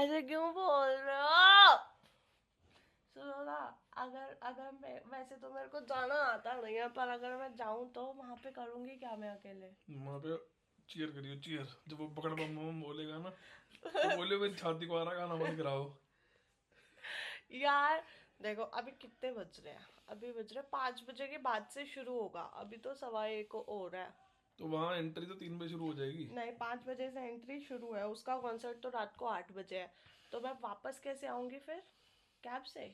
ऐसे क्यों बोल रहे हो? सुनो ना, अगर मैं वैसे तो मेरे को जाना आता नहीं है, पर अगर मैं जाऊं तो वहां पे करूंगी क्या मैं अकेले? वहाँ पे चीयर करियो, चीयर। जब वो पकड़ बम बम बोलेगा ना, तो बोलियो मेरी छाती को आ रहा, गाना बंद कराओ। यार देखो, अभी कितने बज रहे हैं? अभी बज रहे 5 बजे के बाद से शुरू होगा, अभी तो 1:15 को हो रहा है। तो वहाँ एंट्री तो 3 बजे शुरू हो जाएगी। नहीं, 5 बजे से एंट्री शुरू है, उसका कॉन्सर्ट तो रात को 8 बजे है। तो मैं वापस कैसे आऊंगी फिर? कैब से?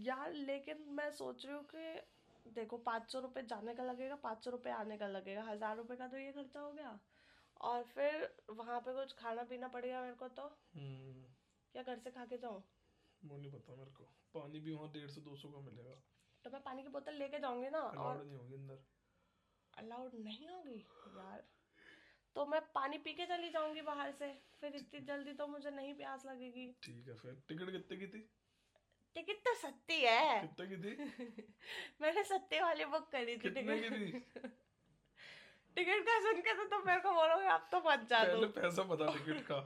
यार लेकिन मैं सोच रही हूँ कि देखो, 500 रुपये जाने का लगेगा, 500 रुपये आने का लगेगा, 1000 रुपये का तो ये खर्चा हो गया। और फिर वहां पे कुछ खाना पीना पड़ेगा मेरे को तो, या घर से खा के जाऊँ? वो नहीं पता मेरे को। पानी भी वहाँ 150-200 का मिलेगा। तो मैं पानी की बोतल लेके जाऊंगी ना। अलाउड और नहीं होगी अंदर। अलाउड नहीं होगी? यार तो मैं पानी पी के चली जाऊंगी बाहर से, फिर इतनी जल्दी तो मुझे नहीं प्यास लगेगी। ठीक है, फिर टिकट कितने की थी? टिकट तो सस्ती है। कितने की थी? मैंने सस्ते वाली बुक करी थी कितने की थी? टिकट। टिकट का सुन के तो तुम मेरे को बोलोगे अब तो मत जा दो। पहले पैसा बता टिकट का।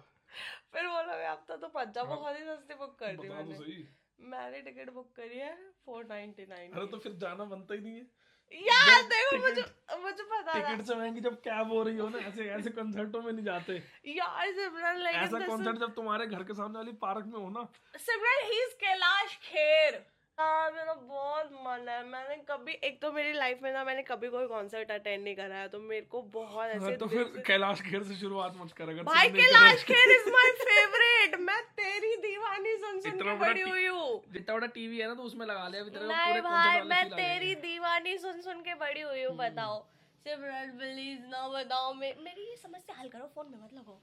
फिर बोलोगे अब तो मत जा, हाँ, बहुत ही सस्ती बुक कर दी बता तो मैंने। सही। मैंने टिकट बुक करी है 499 अरे की। तो फिर जाना बनता ही नहीं है। यार जब देखो, मुझे टिकट मुझे पता था। टिकट से महंगी जब कैब हो रही हो ना, ऐसे ऐसे कंसर्टों में नहीं जाते। यार सिमरन, लेकिन ऐसा कॉन्सर्ट जब तुम्हारे घर के सामने वाली पार्क में हो ना। सिमरन ही इज कैलाश खेर। हाँ, मेरा बहुत मन है। मैंने कभी, एक तो मेरी लाइफ में ना मैंने कभी कोई कॉन्सर्ट अटेंड नहीं करा है, तो मेरे को बहुत हाँ, ऐसे तो दिल फिर से। कैलाश खेर से शुरुआत मत कर अगर भाई सिग्नेचर कैलाश खेर इज है। My favourite. मैं तेरी दीवानी सुन सुन इतना के बड़ा बड़ी हुई हूँ। जितना बड़ा टीवी है ना, तो उसमें लगा लिया अभी तेरे को नहीं पूरे कॉन्सर्ट भाई, वाले मैं फील आ तेरी जाएंगे। दीवानी सुन सुन के बड़ी हुई हूँ। बताओ सिमरन, प्लीज ना बताओ। मेरी ये समस्या हल करो, फोन में मत लगो।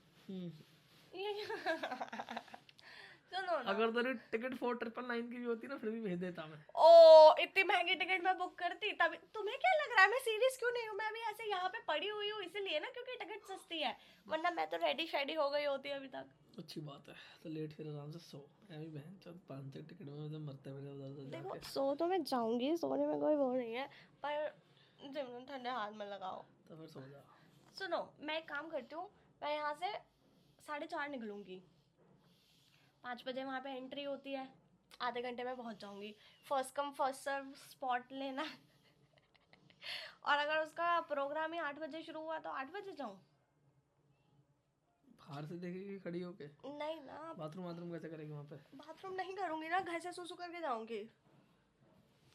सुनो ना। अगर तेरी टिकट 4999 की भी होती ना, फिर भी भेज देता मैं। ओ, इतनी महंगी टिकट मैं बुक करती तभी। तुम्हें क्या लग रहा है मैं सीरियस क्यों नहीं हूँ? मैं भी ऐसे यहाँ पे पड़ी हुई हूँ इसीलिए ना, क्योंकि टिकट सस्ती है, वरना मैं तो रेडी शेडी हो गई होती अभी तक। अच्छी बात है। तो लेट फिर आराम से सो। अभी बहन चल 500 टिकट में तो मरते फिर उधर उधर देखो, जाके। सो तो मैं जाऊंगी, सोने में कोई वो नहीं है, पर जिम ठंडे हाथ में लगाओ। तो फिर सो जा। सुनो, मैं एक काम करती हूँ। मैं यहाँ से 4:30 निकलूंगी। 5 बजे वहाँ पे एंट्री होती है, आधे घंटे में पहुँच जाऊंगी। First come first serve spot लेना। और अगर उसका प्रोग्राम ही 8 बजे शुरू हुआ तो 8 बजे जाऊँ? बाहर से देखेगी खड़ी होके? नहीं ना। बाथरूम कैसे करेगी वहाँ पे? बाथरूम नहीं करूंगी ना, घर से सुसु करके जाऊंगी।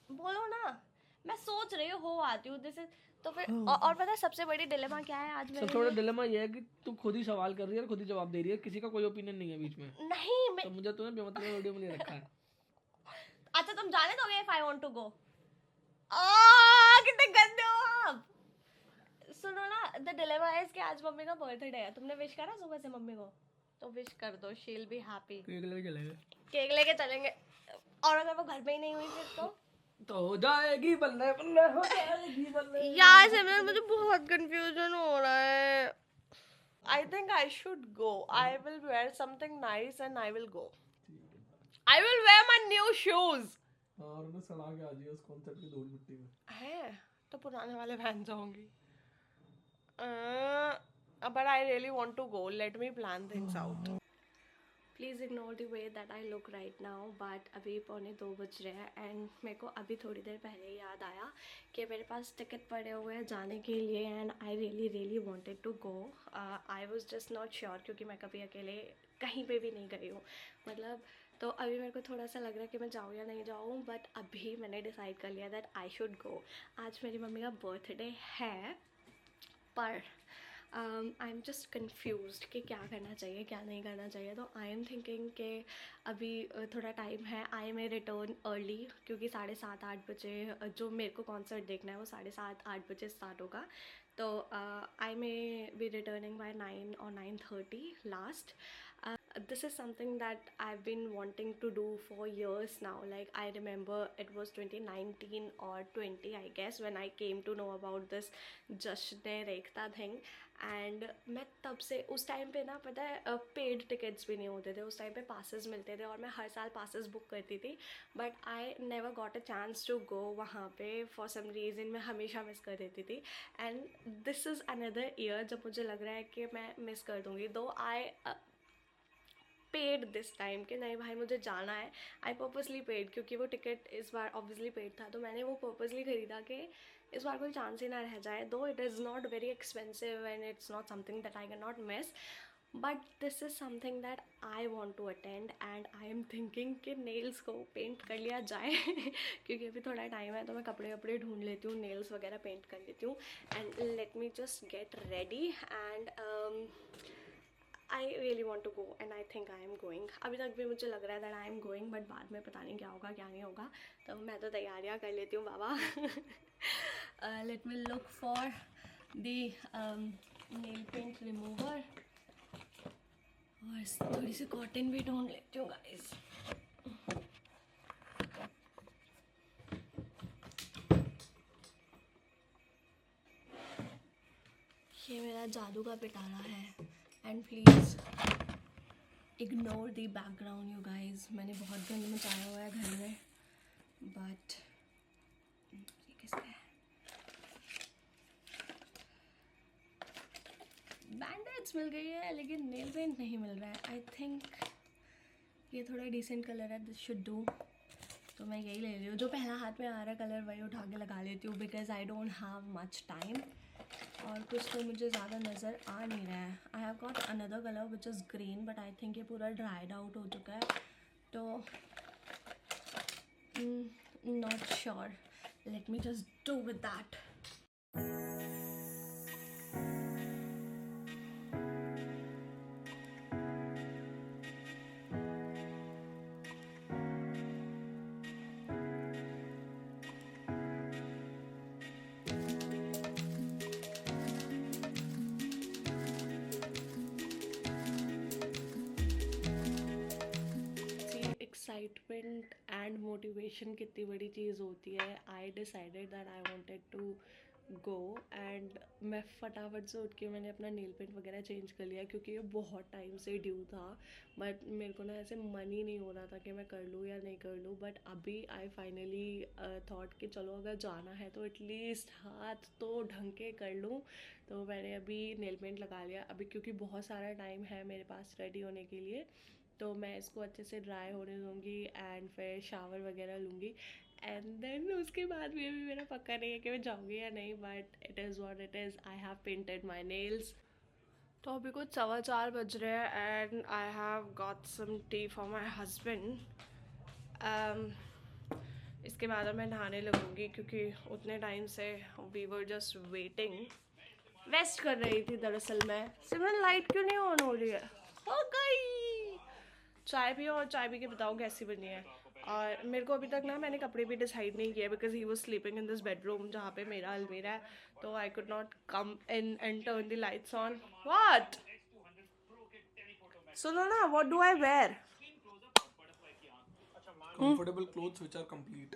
बोलो ना। मैं सोच रही हूँ हो आती हूँ जैसे। तो फिर और पता है सबसे बड़ी डिलेमा क्या है आज मेरे सबसे बड़ा लिए? डिलेमा ये है कि तू खुद ही सवाल कर रही है और खुद ही जवाब दे रही है, किसी का कोई ओपिनियन नहीं है बीच में। नहीं मैं। तो मुझे तूने बेमतलब वीडियो में ले रखा है। अच्छा, तुम जाने दोगे if I want to go? कितने गंदे हो आप। सुनो ना, द डिलेमा इज कि आज मम्मी का बर्थडे है। तुमने विश करा सुबह से मम्मी को? तो विश कर दो, she will be happy. Cake लेके चलेंगे। केक लेके चलेंगे। और अगर वो घर पे ही नहीं हुई फिर तो हो जाएगी, बल्ले बल्ले हो जाएगी बल्ले। यार सिमरन, मुझे बहुत कंफ्यूजन हो रहा है। I think I should go. I will wear something nice and I will go. I will wear my new shoes. और उन्हें सड़ा के आ जाइए उस कॉन्सर्ट की धूल मिट्टी में। है तो पुराने वाले पहन जाऊंगी। But I really want to go. Let me plan things out. Please ignore the way that I look right now. But अभी 1:45 बज रहे हैं एंड मेरे को अभी थोड़ी देर पहले याद आया कि मेरे पास टिकट पड़े हुए हैं जाने के लिए and I really wanted to go. I was just not sure, क्योंकि मैं कभी अकेले कहीं पे भी नहीं गई हूँ, मतलब। तो अभी मेरे को थोड़ा सा लग रहा है कि मैं जाऊँ या नहीं जाऊँ, बट अभी मैंने डिसाइड कर लिया दैट आई शुड गो। आज मेरी मम्मी का बर्थडे है, पर आई एम जस्ट कन्फ्यूज्ड कि क्या करना चाहिए क्या नहीं करना चाहिए। तो आई एम थिंकिंग कि अभी थोड़ा टाइम है, आई मे रिटर्न अर्ली, क्योंकि 7:30-8 बजे जो मेरे को कॉन्सर्ट देखना है वो 7:30-8 बजे स्टार्ट होगा। तो I may be returning by 9 or 9:30 last. This is something that I've been wanting to do for years now. Like I remember it was 2019 or 20, I guess, when I came to know about this Jashn-e-Rekhta thing. And मैं तब से, उस time पे ना पता है paid tickets भी नहीं होते थे, उस टाइम पे पासेस मिलते थे और मैं हर साल पासेस बुक करती थी, but I never got a chance to go वहाँ पे। फॉर सम रीज़न मैं हमेशा मिस कर देती थी and this is another year जब मुझे लग रहा है कि मैं मिस कर दूँगी। दो आई पेड दिस टाइम कि नहीं भाई मुझे जाना है. आई पर्पसली पेड क्योंकि वो टिकट इस बार ऑब्वियसली पेड था, तो मैंने वो पर्पसली ख़रीदा कि इस बार कोई चांस ही ना रह जाए. दो it is not very expensive and it's not something that I can not miss, but this is something that I want to attend and I am thinking कि नेल्स को पेंट कर लिया जाए क्योंकि अभी थोड़ा टाइम है, तो मैं कपड़े वपड़े ढूंढ लेती हूँ, नेल्स वगैरह पेंट कर लेती हूँ. And let me just get ready and I really want to go and I think I am going. अभी तक भी मुझे लग रहा है that I am going, but बाद में पता नहीं क्या होगा क्या नहीं होगा. तो मैं तो तैयारियाँ कर लेती हूँ बाबा. Let me look for the nail paint remover और थोड़ी सी कॉटन भी ढूंढ लेती हूँ गाइस. ये मेरा जादू का पिटारा है and please ignore the background you guys. मैंने बहुत गंद मचाया हुआ है घर में, बट ये किसका है? बैंडेड्स मिल गई है लेकिन नेल पेंट नहीं मिल रहा है. आई थिंक ये थोड़ा डिसेंट कलर है, दिस शुड डू. तो मैं यही ले रही हूँ, जो पहला हाथ में आ रहा है कलर वही उठा के लगा लेती हूँ because I don't have much time. और कुछ तो मुझे ज़्यादा नज़र आ नहीं रहा है. I have got another colour which is green, but I think ये पूरा ड्राइड आउट हो चुका है, तो not sure. Let me just do with that. Excitement and motivation कितनी बड़ी चीज़ होती है. I decided that I wanted to go and मैं फटाफट से उठ के मैंने अपना नेल पेंट वगैरह चेंज कर लिया क्योंकि ये बहुत टाइम से ड्यू था. बट मेरे को ना ऐसे मन ही नहीं हो रहा था कि मैं कर लूँ या नहीं कर लूँ. बट अभी आई फाइनली थॉट कि चलो अगर जाना है तो एटलीस्ट हाथ तो ढंग के कर लूँ. तो मैंने अभी नेल पेंट लगा लिया अभी क्योंकि बहुत सारा टाइम है मेरे पास रेडी होने के लिए. तो मैं इसको अच्छे से ड्राई होने दूँगी एंड फिर शावर वगैरह लूँगी एंड देन उसके बाद भी अभी मेरा पक्का नहीं है कि मैं जाऊँगी या नहीं. But it is what it is. I have painted my nails. तो अभी कुछ 4:15 बज रहे हैं and I have got some tea for my husband. इसके बाद अब मैं नहाने लगूँगी क्योंकि उतने टाइम से we were just waiting. Waste कर रही थी दरअसल मैं. सिमरन लाइट क्यों नहीं ऑन हो रही है? हो गई. चाय पियो और चाय पी के बताओ कैसी बनी है. और मेरे को अभी तक ना मैंने कपड़े भी डिसाइड नहीं किए because he was sleeping in this bedroom जहाँ पे मेरा अलमीरा है. तो I could not come in and turn the lights on. What? सुनो ना, what do I wear? Comfortable clothes which are complete.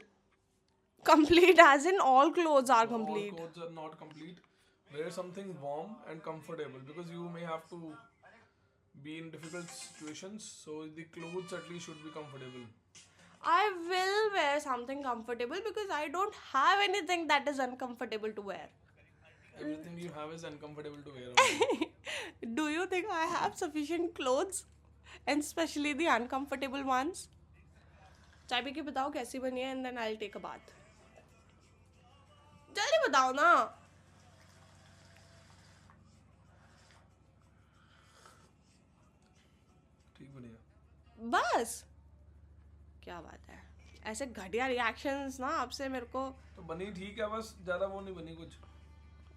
Complete as in all clothes are complete. All clothes are not complete. Wear something warm and comfortable because you may have to be in difficult situations. So the clothes at least should be comfortable. I will wear something comfortable because I don't have anything that is uncomfortable to wear. Everything you have is uncomfortable to wear. Do you think I have sufficient clothes? And especially the uncomfortable ones? चाय P के बताओ कैसी बनी है and then I'll take a bath. जल्दी बताओ ना. ठीक बनेगा. बस क्या बात है. ऐसे घटिया रिएक्शंस ना आपसे मेरे को. तो बनी ठीक है, बस ज़्यादा वो नहीं बनी कुछ.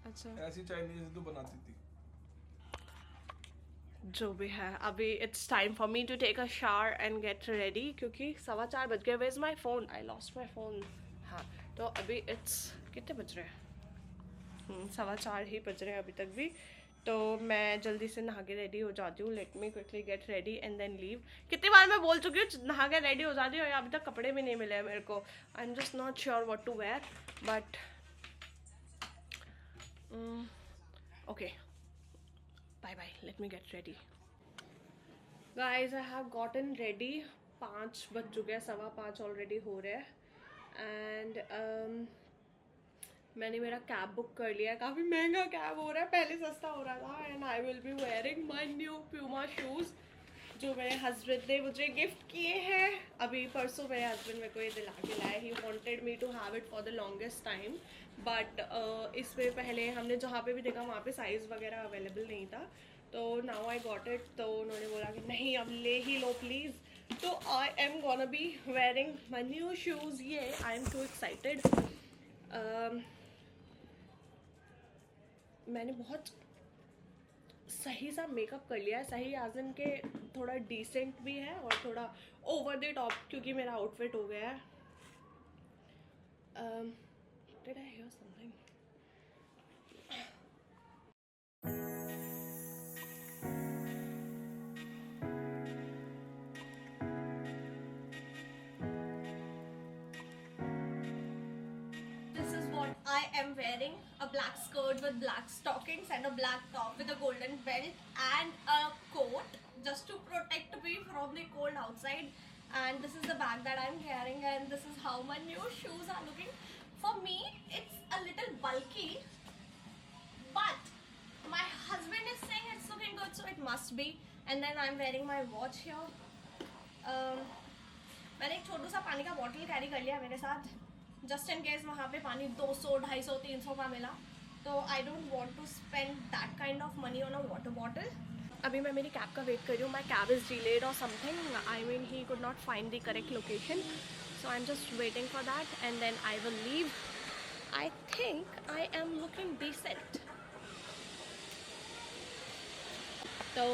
अच्छा ऐसी चाइनीज तो बनाती थी. जो भी है अभी it's time for me to take a shower and get ready क्योंकि 4:15 बज गए. Where is my phone? I lost my phone. हाँ तो अभी इट्स कितने बज रहे हैं? 4:15 ही बज रहे हैं अभी तक भी. तो मैं जल्दी से नहा के रेडी हो जाती हूँ. Let me quickly get ready and then leave. कितनी बार मैं बोल चुकी हूँ नहा के रेडी हो जाती हूँ और अभी तक कपड़े भी नहीं मिले हैं मेरे को. I am just not sure what to wear but okay. Bye bye. Let me get ready. Guys, I have gotten ready. 5 बज चुके हैं, 5:15 ऑलरेडी हो रहे हैं. एंड मैंने मेरा कैब बुक कर लिया है. काफ़ी महंगा कैब हो रहा है, पहले सस्ता हो रहा था. And I will be wearing my new Puma shoes जो मेरे हस्बैंड ने मुझे गिफ्ट किए हैं। अभी परसों मेरे हस्बैंड मेरे को ये दिला के लाए। He wanted me to have it for the longest time, but इसमें पहले हमने जहाँ पे भी देखा वहाँ पे साइज़ वगैरह अवेलेबल नहीं था, तो नाउ आई गॉट इट। तो उन्होंने बोला कि नहीं अब ले ही लो प्लीज़। तो I am gonna be wearing my new shoes. ये आई एम टू एक्साइटेड। मैंने बहुत सही सा मेकअप कर लिया है। सही आज इन के थोड़ा डिसेंट भी है और थोड़ा ओवर द टॉप, क्योंकि मेरा आउटफिट हो गया है। Did I hear something? I am wearing a black skirt with black stockings and a black top with a golden belt and a coat just to protect me from the cold outside. And this is the bag that I'm carrying, and this is how my new shoes are looking. For me, it's a little bulky, but my husband is saying it's looking good, so it must be. And then I'm wearing my watch here. मैंने एक छोटा सा पानी का bottle carry कर लिया मेरे साथ, जस्ट इन केस वहाँ पे पानी 200, 250, 300 का मिला, तो I don't want to spend that kind of money on a water bottle. अभी मैं मेरी कैब का वेट कर रही हूँ। माई कैब इज़ डिलेड और something, I mean he could not find the correct location, so I am just waiting for that and then I will leave. I think I am looking decent. तो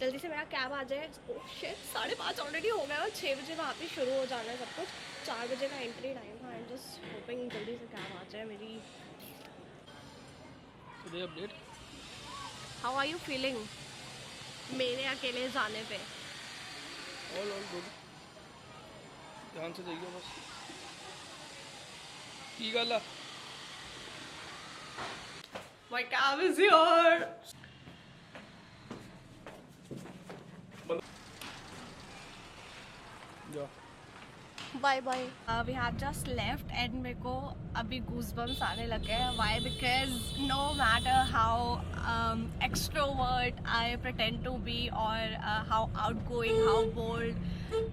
जल्दी से मेरा cab आ जाए। Oh shit, 5:30 already हो गया और 6 बजे वहाँ पे शुरू हो जाना है सब कुछ। 4 बजे का एंट्री टाइम था। आई एम जस्ट होपिंग जल्दी से कैब आ जाए मेरी। Update, how are you feeling मेरे अकेले जाने पे? ऑल गुड, ध्यान से जाइए बस। की गल आ? My cab is here. Bye bye. We have just left and मेरे को अभी गूज़बम्स आने लगे हैं। Why? Because no matter how extrovert I pretend to be और how outgoing, how bold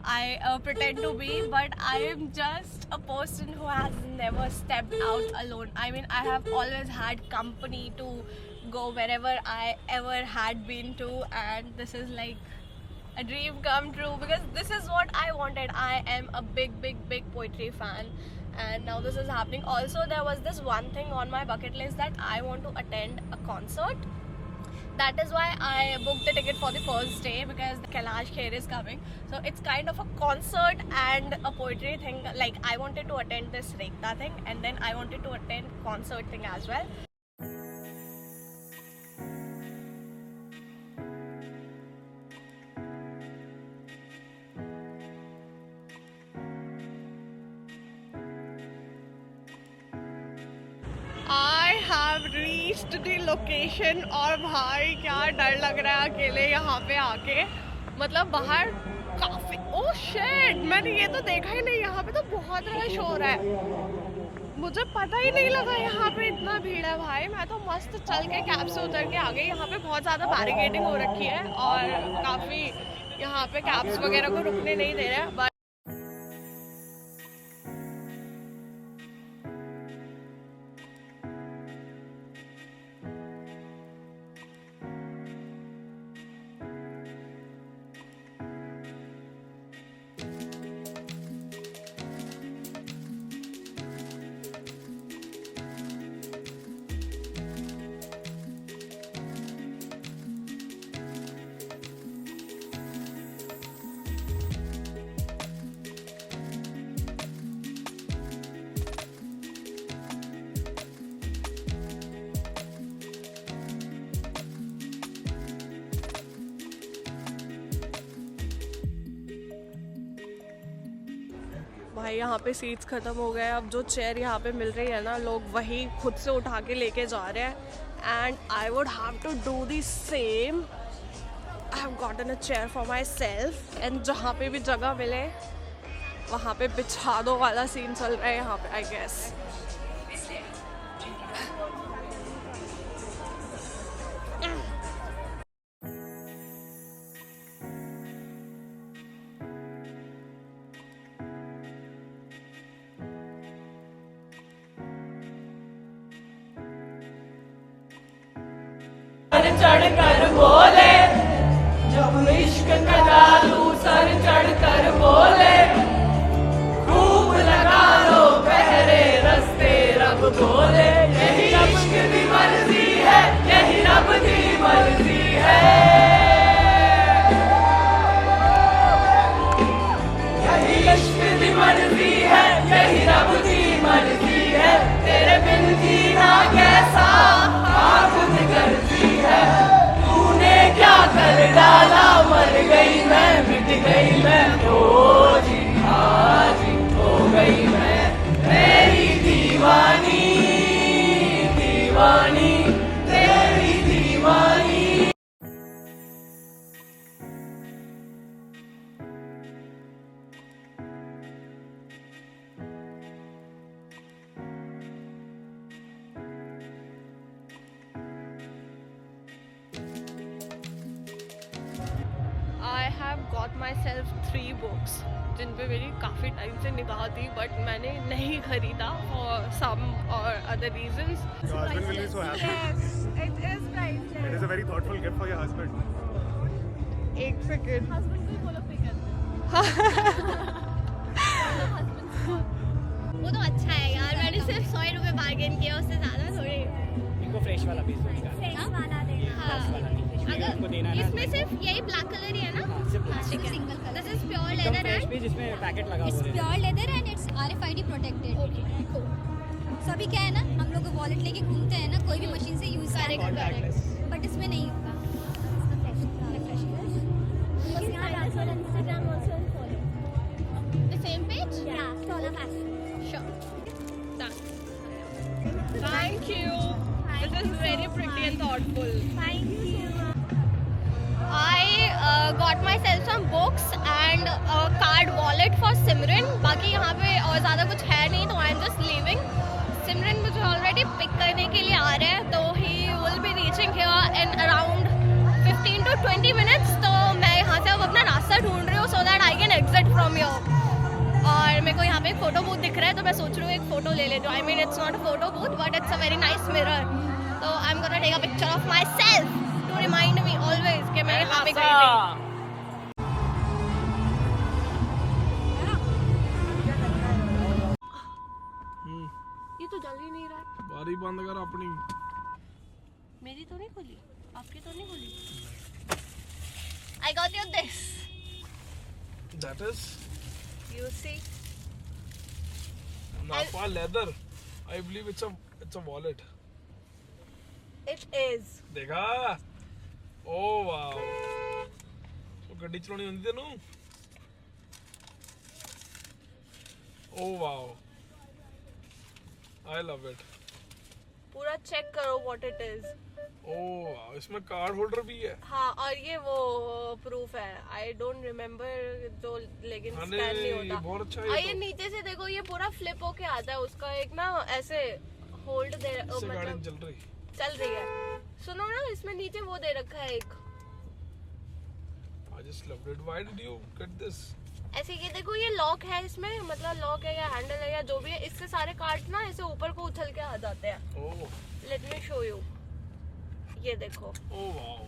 I pretend to be, but I am just a person who has never stepped out alone. I mean, I have always had company to go wherever I ever had been to, and this is like a dream come true because this is what I wanted. I am a big poetry fan, and now this is happening. Also, there was this one thing on my bucket list that I want to attend a concert. That is why I booked the ticket for the first day because Kailash Kher is coming. So it's kind of a concert and a poetry thing. Like I wanted to attend this Rekta thing and then I wanted to attend concert thing as well. I have reached the location और भाई क्या डर लग रहा है अकेले यहाँ पे आके। मतलब बाहर काफी, ओह शिट, मैंने ये तो देखा ही नहीं। यहाँ पे तो बहुत रश हो रहा है, मुझे पता ही नहीं लगा यहाँ पे इतना भीड़ है भाई। मैं तो मस्त चल के कैब से उतर के आ गई। यहाँ पे बहुत ज़्यादा बैरिकेडिंग हो रखी है और काफ़ी यहाँ पे कैब्स वगैरह को रुकने नहीं दे रहे हैं। भाई यहाँ पे सीट्स ख़त्म हो गए। अब जो चेयर यहाँ पे मिल रही है ना, लोग वही खुद से उठा के लेके जा रहे हैं। And I would have to do the same. I have gotten a chair for myself and जहाँ पे भी जगह मिले वहाँ पे बिछा दो वाला सीन चल रहा है यहाँ पे, आई गेस। सर चढ़ कर बोले, जब इश्क का जादू सर चढ़ कर बोले, खूब लगा लो पहरे रस्ते रब बोले, यही इश्क की मर्जी है, यही रब की मर्जी है, यही इश्क की मर्जी है, यही रब की मर्जी है, तेरे बिन जीना कैसा खुद करती है, तूने क्या कर डाला, मर गई मैं, मिट गई मैं, ओ जी आज हो गई मैं, तेरी दीवानी दीवानी तेरी दीवानी। I have got myself 3 books जिन पे मेरी काफ़ी टाइम से निगाह थी, बट मैंने नहीं खरीदा for some or other reasons. Your husband will be so happy. Yes, it is priceless. It is a very thoughtful gift for your husband. एक सेकेंड, Husband को ही बोलो pick up. वो तो अच्छा है यार, मैंने सिर्फ 100 रुपए बार्गेन किया, उससे ज़्यादा थोड़ी। इनको फ्रेश वाला पीस दो इसका। Fresh वाला देना. हाँ, वाला नहीं, फ्रेश उनको देना अगर है ना। इसमें सिर्फ यही ब्लैक कलर ही है ना? हाँ, सिर्फ हाँ, ठीक है। Single color. This is pure एकदम leather फ्रेश and पीस जिसमें पैकेट लगा It's हुआ है। pure leather and it's RFID protected. okay, cool. So अभी क्या है ना, हम लोग वॉलेट लेके घूमते हैं ना, कोई भी मशीन से यूज Correct, करें, Contactless। बट इसमें नहीं होगा. The same page? Sure. Done. Thank you. This is very pretty and thoughtful. I got myself some books and a card wallet for Simran. बाकी यहाँ पे और ज़्यादा कुछ है नहीं, तो I am just leaving. Simran मुझे already pick करने के लिए आ रहे हैं, तो he will be reaching here in around 15 to 20 minutes. तो मैं यहाँ से अब अपना रास्ता ढूंढ रही हूँ so that I can exit from here. और मेरे को यहाँ पे एक फोटो बूथ दिख रहा है, तो मैं सोच रही हूँ एक फोटो ले लेती हूँ. I mean it's not a photo booth but it's a very nice mirror. So I'm gonna take a picture of myself to remind me always कि मैं यहाँ पे गई थी. ये तो जल ही नहीं रहा है. बारी बंद कर अपनी। मेरी तो नहीं खुली, आपकी तो नहीं खुली. I got you this. That is You see, Napa leather. I believe it's a wallet. it is. देखा? Oh wow. तो गड्डी चलानी आती तेनू? Oh wow. I love it. पूरा चेक करो what it is. Oh wow. इसमें कार्ड होल्डर भी है। हाँ, और ये वो प्रूफ है. आई डोंट रिमेम्बर जो, लेकिन हाँ, स्कैन नहीं ये होता. बहुत अच्छा है और ये ये तो। नीचे से देखो, ये पूरा फ्लिप होके आता है. उसका एक ना ऐसे होल्ड दे, इससे गाड़ी मतलब चल रही। चल रही है. सुनो ना, इसमें नीचे वो दे रखा है एक I just loved it. Why did you get this? ऐसे. ये देखो, ये लॉक है इसमें, मतलब लॉक है या हैंडल है या जो भी है. इससे सारे कार्ड ना ऐसे ऊपर को उछल के आ जाते हैं. Oh. Let me show you. ये देखो, Oh wow.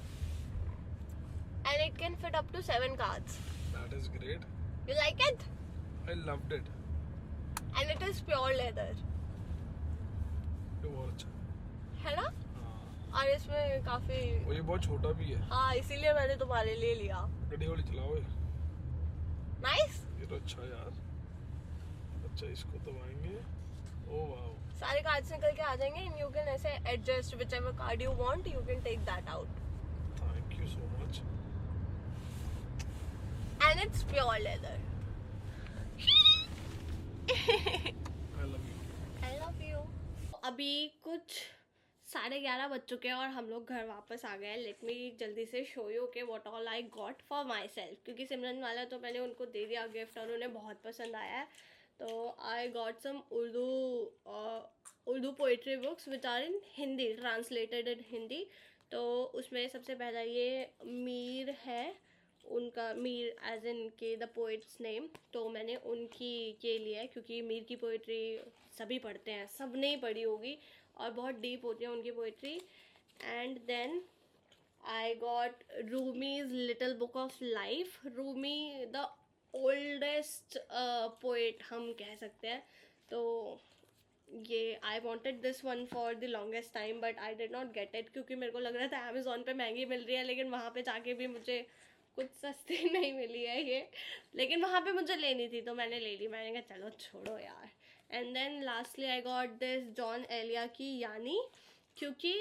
and it can fit up to 7 cards. That is great. You like it? I loved it. And it is pure leather. ये बहुत अच्छा। है ना? हाँ। और इसमें काफी, और ये बहुत छोटा भी है। हाँ, इसीलिए मैंने तुम्हारे लिए लिया. गड्डी वाली चलाओ ये। नाइस. ये तो अच्छा है यार। अच्छा इसको दबाएंगे। Oh wow. सारे कार्ड्स निकल के आ जाएंगे and you can ऐसे adjust whichever card you want, you can take that out. Thank you so much. And it's pure leather. I love you. I love you. अभी कुछ 11:30 बज चुके हैं और हम लोग घर वापस आ गए हैं. लेट मी जल्दी से शो यू के what all I got for my self, क्योंकि सिमरन वाला तो मैंने उनको दे दिया गिफ्ट और उन्हें बहुत पसंद आया है. तो I got some Urdu poetry books which are in Hindi, translated in Hindi. तो उसमें सबसे पहला ये मीर है, उनका मीर एज इन के द पोइट्स नेम. तो मैंने उनकी ये लिया है क्योंकि मीर की पोइट्री सभी पढ़ते हैं, सब ने ही पढ़ी होगी और बहुत डीप होती है उनकी poetry. And then I got Rumi's Little Book of Life. Rumi, the oldest poet हम कह सकते हैं. तो ये I wanted this one for the longest time but I did not get it क्योंकि मेरे को लग रहा था Amazon पे महंगी मिल रही है, लेकिन वहाँ पे जाके भी मुझे कुछ सस्ती नहीं मिली है ये, लेकिन वहाँ पे मुझे लेनी थी तो मैंने ले ली. मैंने कहा चलो छोड़ो यार. And then lastly I got this Jaun Elia की यानी, क्योंकि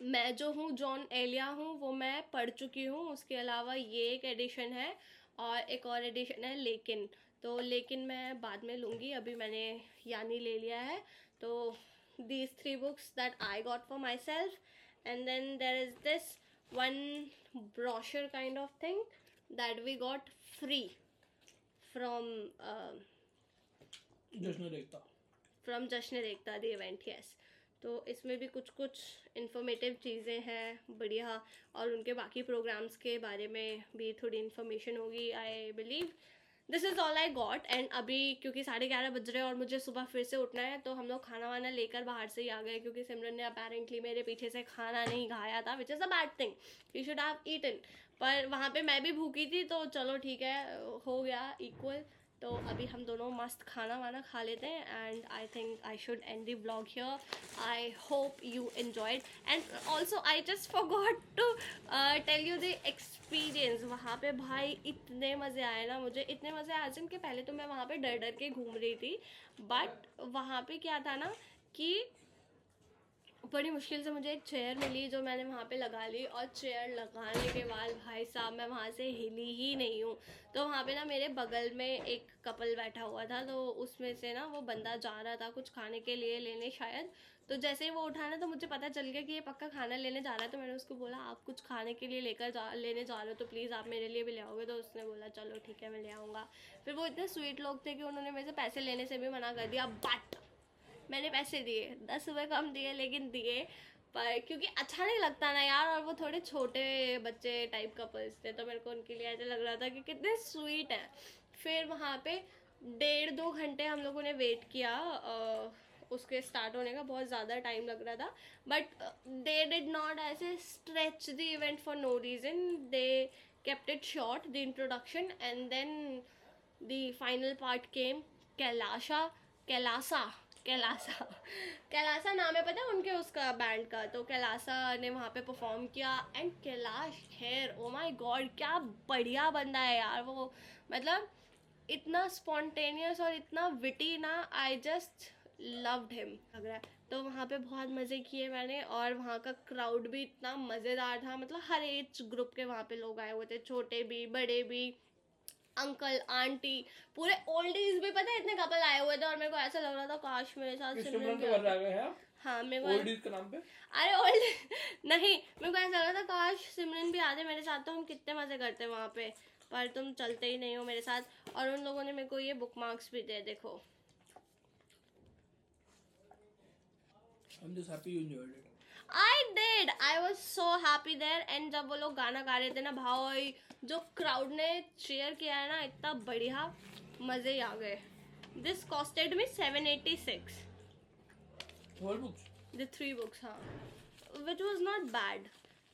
मैं जो हूँ जॉन एलिया हूँ वो मैं पढ़ चुकी हूँ. उसके अलावा ये एक एडिशन है और एक और एडिशन है लेकिन, तो लेकिन मैं बाद में लूँगी. अभी मैंने यानी ले लिया है. तो these 3 books that I got for myself, and then there is this one brochure kind of thing that we got free from Jashn Ekta the event. Yes, तो इसमें भी कुछ कुछ इन्फॉर्मेटिव चीज़ें हैं बढ़िया, और उनके बाकी प्रोग्राम्स के बारे में भी थोड़ी इन्फॉर्मेशन होगी. I believe this is all I got. And अभी क्योंकि 11:30 बज रहे हैं और मुझे सुबह फिर से उठना है, तो हम लोग खाना वाना लेकर बाहर से ही आ गए क्योंकि सिमरन ने अपेरेंटली मेरे पीछे से खाना नहीं खाया था, which is a bad thing. You should have eaten. पर वहाँ पे मैं भी भूखी थी तो चलो ठीक है, हो गया इक्वल. तो अभी हम दोनों मस्त खाना वाना खा लेते हैं. And I think I should end the vlog here. I hope you enjoyed. And also I just forgot to tell you the experience. वहाँ पे भाई इतने मज़े आए ना मुझे, इतने मज़े आए जिन के पहले तो मैं वहाँ पे डर डर के घूम रही थी. बट वहाँ पे क्या था ना कि बड़ी मुश्किल से मुझे एक चेयर मिली जो मैंने वहाँ पे लगा ली, और चेयर लगाने के बाद भाई साहब मैं वहाँ से हिली ही नहीं हूँ. तो वहाँ पे ना मेरे बगल में एक कपल बैठा हुआ था, तो उसमें से ना वो बंदा जा रहा था कुछ खाने के लिए लेने शायद. तो जैसे ही वो उठा ना तो मुझे पता चल गया कि ये पक्का खाना लेने जा रहा है. तो मैंने उसको बोला आप कुछ खाने के लिए लेने जा रहे हो तो प्लीज़ आप मेरे लिए भी ले आओगे. तो उसने बोला चलो ठीक है मैं ले आऊँगा. फिर वो इतने स्वीट लोग थे कि उन्होंने मेरे से पैसे लेने से भी मना कर दिया. बट मैंने पैसे दिए, 10 रुपये कम दिए लेकिन दिए. पर क्योंकि अच्छा नहीं लगता ना यार, और वो थोड़े छोटे बच्चे टाइप कपल्स थे तो मेरे को उनके लिए ऐसा लग रहा था कि कितने स्वीट हैं. फिर वहाँ पे 1.5-2 घंटे हम लोगों ने वेट किया उसके स्टार्ट होने का. बहुत ज़्यादा टाइम लग रहा था बट दे डिड नॉट ऐसे stretch the event for no reason. They kept it short, the introduction, and then the final part came. Kailasa नाम है पता है उनके उसका बैंड का. तो कैलासा ने वहाँ पे परफॉर्म किया. And Kailash Kher, oh my God क्या बढ़िया बंदा है यार वो. मतलब इतना स्पॉन्टेनियस और इतना विटी ना, आई जस्ट लव्ड हिम लग रहा है. तो वहाँ पे बहुत मज़े किए मैंने, और वहाँ का क्राउड भी इतना मज़ेदार था. मतलब हर एज ग्रुप के वहाँ पे लोग आए हुए थे, छोटे भी बड़े भी, अंकल आंटी, पूरे ओल्ड एज भी पता है इतने कपल आए हुए थे. और मेरे को ऐसा लग रहा था काश मेरे साथ सिमरन भी आती. हाँ मेरे को ओल्ड एज के नाम पे, अरे ओल्ड नहीं, मेरे को ऐसा लग रहा था काश सिमरन भी आते मेरे साथ तो हम कितने मज़े करते वहाँ पे. पर तुम चलते ही नहीं हो मेरे साथ. और उन लोगों ने मेरे को ये बुक मार्क्स भी दे, देखो. I'm just happy you enjoyed it. I did. I was so happy there. And जब वो लोग गाना गा रहे थे ना भाई, जो क्राउड ने चेयर किया है ना, इतना बढ़िया, मज़े ही आ गए. This costed me 786. Whole books? The 3 books, हाँ. Which was not bad.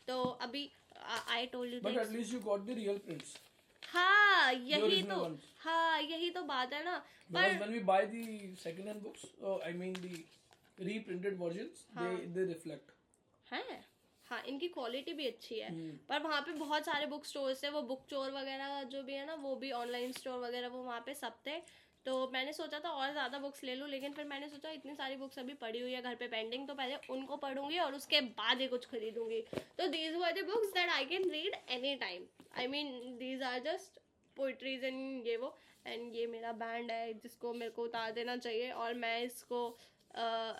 तो अभी I told you. But at least you got the real prints. हाँ यही तो बात है ना. Because when we buy the second-hand books, I mean the reprinted versions, they reflect. हैं हाँ, इनकी क्वालिटी भी अच्छी है. पर वहाँ पे बहुत सारे बुक स्टोर्स थे, वो बुक चोर वगैरह जो भी है ना, वो भी ऑनलाइन स्टोर वगैरह वो वहाँ पे सब थे. तो मैंने सोचा था और ज़्यादा बुक्स ले लूँ, लेकिन फिर मैंने सोचा इतनी सारी बुक्स अभी पड़ी हुई है घर पे पेंडिंग, तो पहले उनको पढ़ूंगी और उसके बाद ही कुछ खरीदूंगी. तो these were the books that I can read any time. I mean these are just poetries and ये वो. एंड ये मेरा बैंड है जिसको मेरे को उतार देना चाहिए, और मैं इसको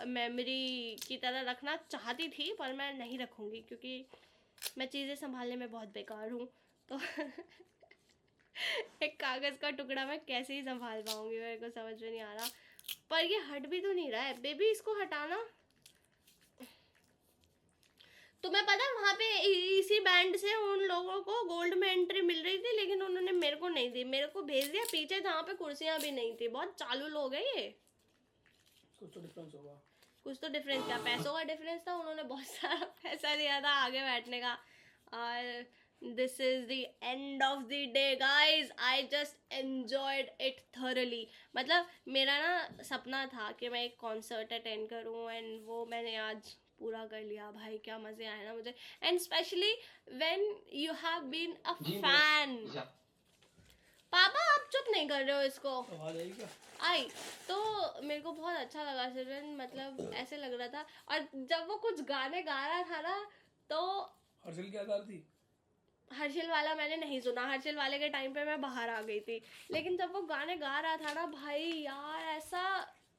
मेमोरी की तरह रखना चाहती थी पर मैं नहीं रखूँगी क्योंकि मैं चीज़ें संभालने में बहुत बेकार हूँ. तो एक कागज़ का टुकड़ा मैं कैसे ही संभाल पाऊँगी, मेरे को समझ में नहीं आ रहा. पर ये हट भी तो नहीं रहा है बेबी, इसको हटाना. तुम्हें पता है वहाँ पे इसी बैंड से उन लोगों को गोल्ड में एंट्री मिल रही थी, लेकिन उन्होंने मेरे को नहीं दी. मेरे को भेज दिया पीछे जहाँ पे कुर्सियाँ भी नहीं थी. बहुत चालू लोग हैं ये. कुछ तो डिफरेंस होगा. कुछ तो डिफरेंस था, पैसों का डिफरेंस था, उन्होंने बहुत सारा पैसा दिया था आगे बैठने का। और this is the end of the day guys, I just enjoyed it thoroughly. मतलब मेरा ना सपना था कि मैं एक कॉन्सर्ट अटेंड करूँ एंड वो मैंने आज पूरा कर लिया भाई। क्या मज़े आए ना मुझे, and specially when you have been a fan. पापा आप चुप नहीं कर रहे हो इसको, आई तो मेरे को बहुत अच्छा लगा सिमरन, मतलब ऐसे लग रहा था। और जब वो कुछ गाने गा रहा था ना तो हर्षल क्या गा रही थी? हर्षल वाला मैंने नहीं सुना, हर्षल वाले के टाइम पे मैं बाहर आ गई थी, लेकिन जब वो गाने गा रहा था ना भाई यार, ऐसा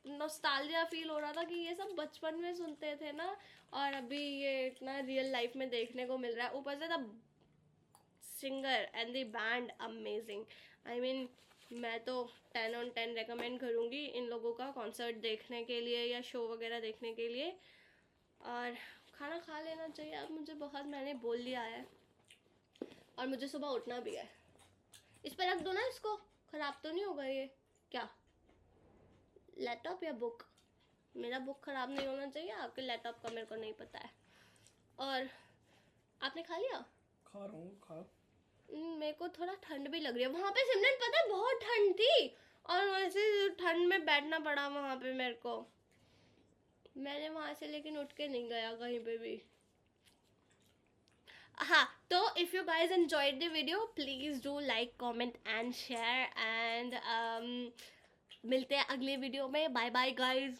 नॉस्टैल्जिया फील हो रहा था कि ये सब बचपन में सुनते थे ना, और अभी ये इतना रियल लाइफ में देखने को मिल रहा है। ऊपर से the singer and the band amazing. I mean मैं तो 10 on 10 रेकमेंड करूँगी इन लोगों का कॉन्सर्ट देखने के लिए या शो वगैरह देखने के लिए। और खाना खा लेना चाहिए अब मुझे बहुत, मैंने बोल दिया है, और मुझे सुबह उठना भी है। इस पर रख दो ना, इसको ख़राब तो नहीं होगा ये? क्या लैपटॉप या बुक? मेरा बुक ख़राब नहीं होना चाहिए, आपके लैपटॉप का मेरे को नहीं पता है। और आपने खा लिया? खा रहा हूँ, खा। मेरे को थोड़ा ठंड भी लग रही है वहाँ पे सिमरन, पता है बहुत ठंड थी, और वैसे ठंड में बैठना पड़ा वहाँ पे मेरे को। मैंने वहाँ से लेकिन उठ के नहीं गया कहीं पे भी। हाँ, तो if you guys enjoyed the video please do like comment and share, and मिलते हैं अगले वीडियो में। Bye bye guys.